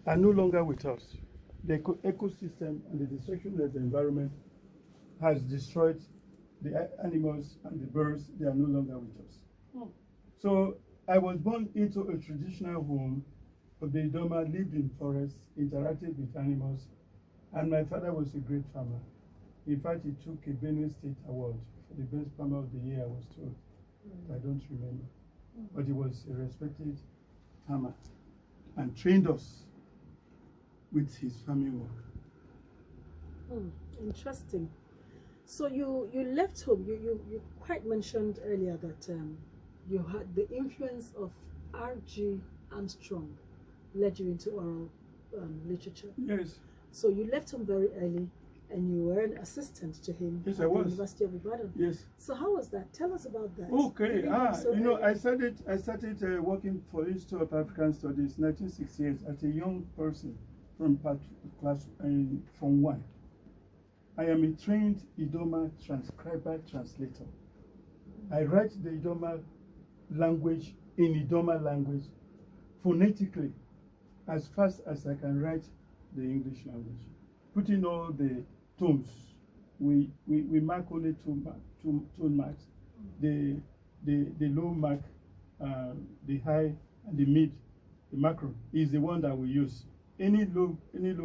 are no longer with us. The ecosystem and the destruction of the environment has destroyed the animals and the birds. They are no longer with us. Hmm. So I was born into a traditional home. The Idoma lived in forests, interacted with animals, and my father was a great farmer. In fact, he took a Benue State Award for the best farmer of the year, I was told. I don't remember. But he was a respected farmer and trained us with his farming work. Interesting. So you left home. You quite mentioned earlier that you had the influence of R.G. Armstrong led you into oral literature. Yes. So you left him very early, and you were an assistant to him Yes, at I the was. University of Ibadan. Yes. So how was that? Tell us about that. Okay. So you know, I started working for Institute of African Studies 1968 as a young person from from 1. I am a trained Idoma transcriber translator. I write the Idoma language in Idoma language phonetically as fast as I can write the English language. Putting all the tones. We mark only two tone marks. The low mark, the high, and the mid, the macro is the one that we use. Any low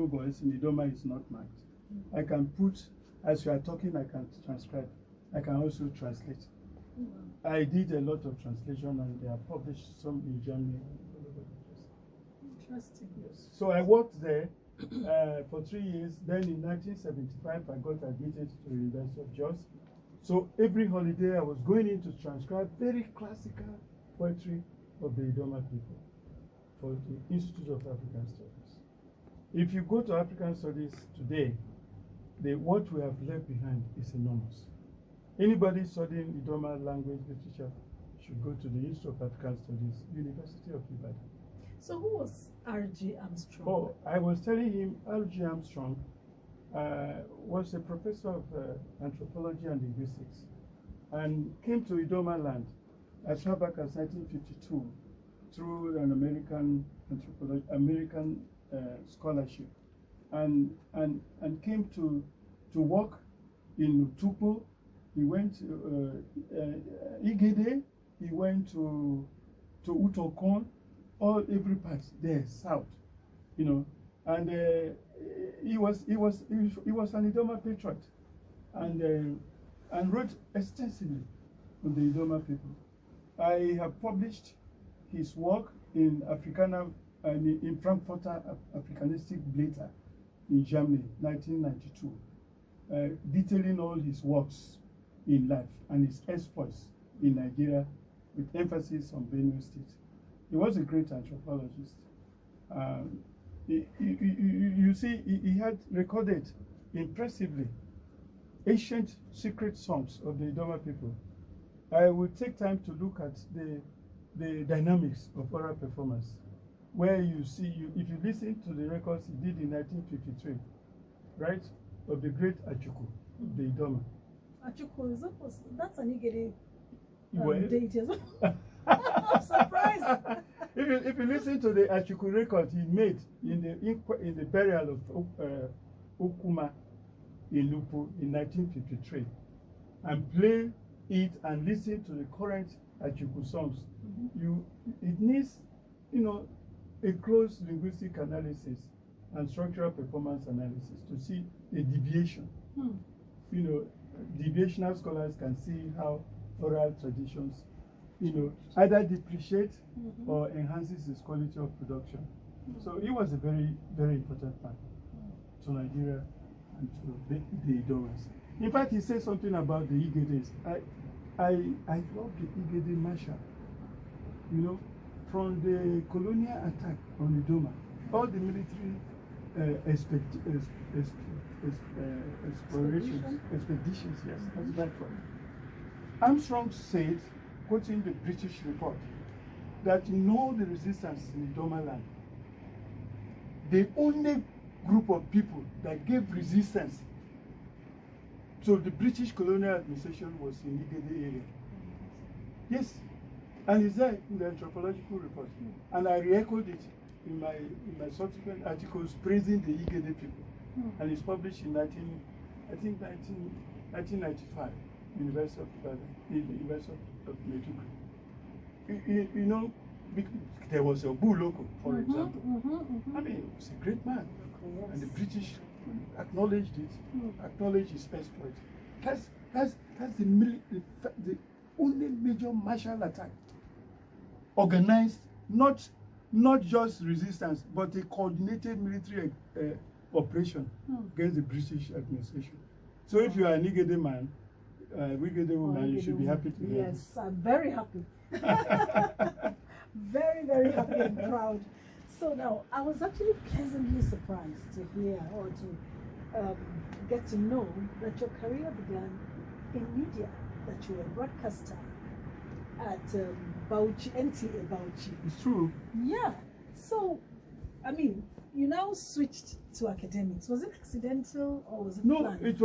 voice in Idoma is not marked. I can put, as you are talking, I can transcribe. I can also translate. I did a lot of translation, and they are published some in Germany. Interesting. Yes. So I worked there for 3 years. Then in 1975, I got admitted to the University of Jos. So every holiday, I was going in to transcribe very classical poetry of the Idoma people for the Institute of African Studies. If you go to African Studies today, what we have left behind is enormous. Anybody studying Idoma language literature should go to the Institute of African Studies, University of Ibadan. So who was R.G. Armstrong? Oh, I was telling him R.G. Armstrong was a professor of anthropology and linguistics and came to Idoma land as far back as 1952 through an American scholarship and came to work in Utupo. He went to Ulegede. He went to Utokon, every part there south, you know, and he was an Idoma patriot, and wrote extensively on the Idoma people. I have published his work in in Frankfurter Afrikanistik Blätter in Germany, 1992, detailing all his works in life and his exploits in Nigeria, with emphasis on Benue State. He was a great anthropologist. You see, he had recorded impressively ancient secret songs of the Idoma people. I will take time to look at the dynamics of oral performance, where you see, if you listen to the records he did in 1953, right, of the great Achuku, the Idoma. Achuku, that's an Ulegede deity. I'm surprised. If you listen to the Achuku record he made in the burial of Okuma in Lupo in 1953, and play it and listen to the current Achuku songs, it needs, you know, a close linguistic analysis and structural performance analysis to see the deviation. You know, deviational scholars can see how oral traditions, you know, either depreciate or enhances its quality of production. So he was a very, very important man to Nigeria and to the Idomas. In fact, he said something about the Ulegedes. I love the Ulegede marshal. You know, from the colonial attack on Idoma, all the military expeditions, yes, that's that one. Armstrong said, quoting the British report, that in all the resistance in Idoma land, the only group of people that gave resistance to the British colonial administration was in Ulegede area. Yes, and it's there in the anthropological report, and I re-echoed it. in my subsequent articles praising the Ulegede people, and it's published in 1995, University of Ibadan, in the University of Maiduguri. You know, there was a Buloko, for example. I mean, he was a great man, and the British acknowledged it, acknowledged his exploit. That's the only major martial attack organized, not just resistance, but a coordinated military operation against the British administration. So if you are an Ulegede man, Ulegede woman, you should be happy to hear this. Yes, I'm very happy. Very, very happy and proud. So now, I was actually pleasantly surprised to hear or to get to know that your career began in media, that you were a broadcaster at Bauchi, NTA Bauchi. It's true. Yeah. So, I mean, you now switched to academics. Was it accidental or was it No, planned? it was